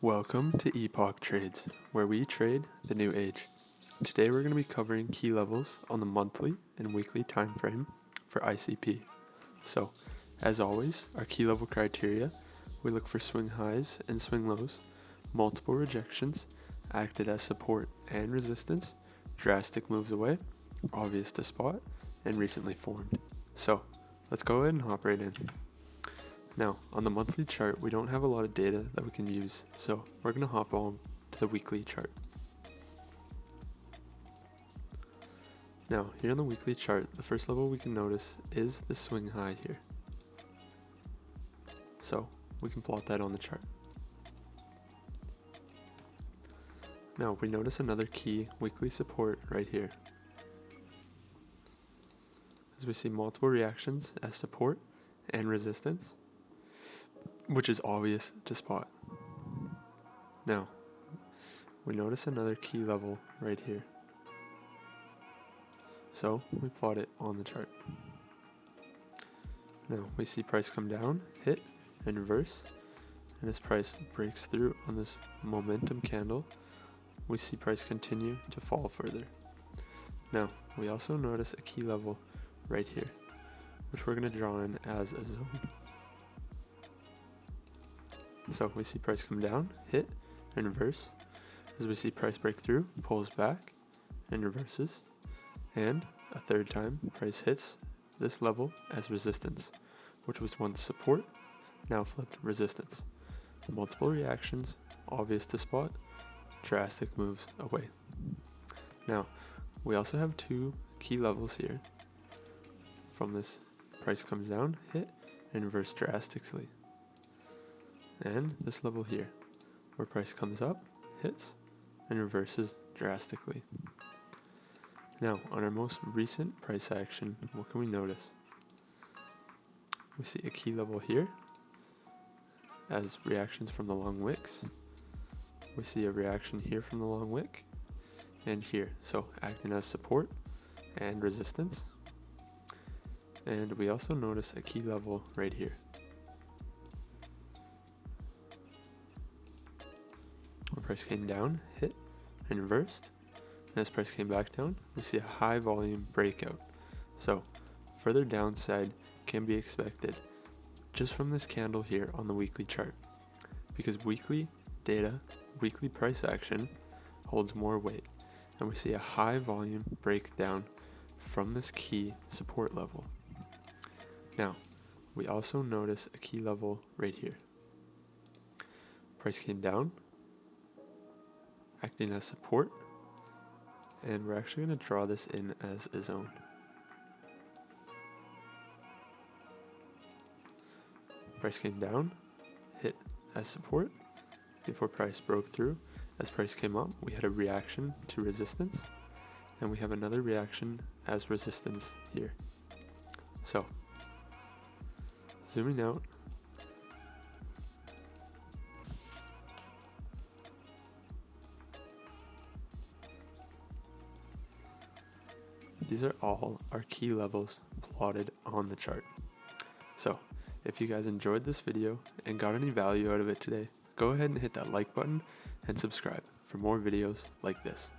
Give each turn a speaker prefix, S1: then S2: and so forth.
S1: Welcome to Epoch Trades, where we trade the new age. Today we're going to be covering key levels on the monthly and weekly time frame for ICP. So, as always, our key level criteria, we look for swing highs and swing lows, multiple rejections, acted as support and resistance, drastic moves away, obvious to spot, and recently formed. So, let's go ahead and hop right in. Now, on the monthly chart, we don't have a lot of data that we can use, so we're going to hop on to the weekly chart. Now, here on the weekly chart, the first level we can notice is the swing high here. So, we can plot that on the chart. Now, we notice another key weekly support right here, as we see multiple reactions as support and resistance, which is obvious to spot. Now, we notice another key level right here. So, we plot it on the chart. Now, we see price come down, hit, and reverse. And as price breaks through on this momentum candle, we see price continue to fall further. Now, we also notice a key level right here, which we're going to draw in as a zone. So we see price come down, hit, and reverse. As we see price break through, pulls back, and reverses. And a third time, price hits this level as resistance, which was once support, now flipped resistance. Multiple reactions, obvious to spot, drastic moves away. Now, we also have two key levels here. From this, price comes down, hit, and reverse drastically. And this level here, where price comes up, hits, and reverses drastically. Now, on our most recent price action, what can we notice? We see a key level here as reactions from the long wicks. We see a reaction here from the long wick, and here, so acting as support and resistance. And we also notice a key level right here, where price came down, hit, and reversed. And as price came back down, we see a high volume breakout. So, further downside can be expected just from this candle here on the weekly chart, because weekly data, weekly price action holds more weight, and we see a high volume breakdown from this key support level. Now, we also notice a key level right here. Price came down, acting as support, and we're actually going to draw this in as a zone. Price came down, hit as support before price broke through. As price came up, we had a reaction to resistance, and we have another reaction as resistance here. So, zooming out, these are all our key levels plotted on the chart. So, if you guys enjoyed this video and got any value out of it today, go ahead and hit that like button and subscribe for more videos like this.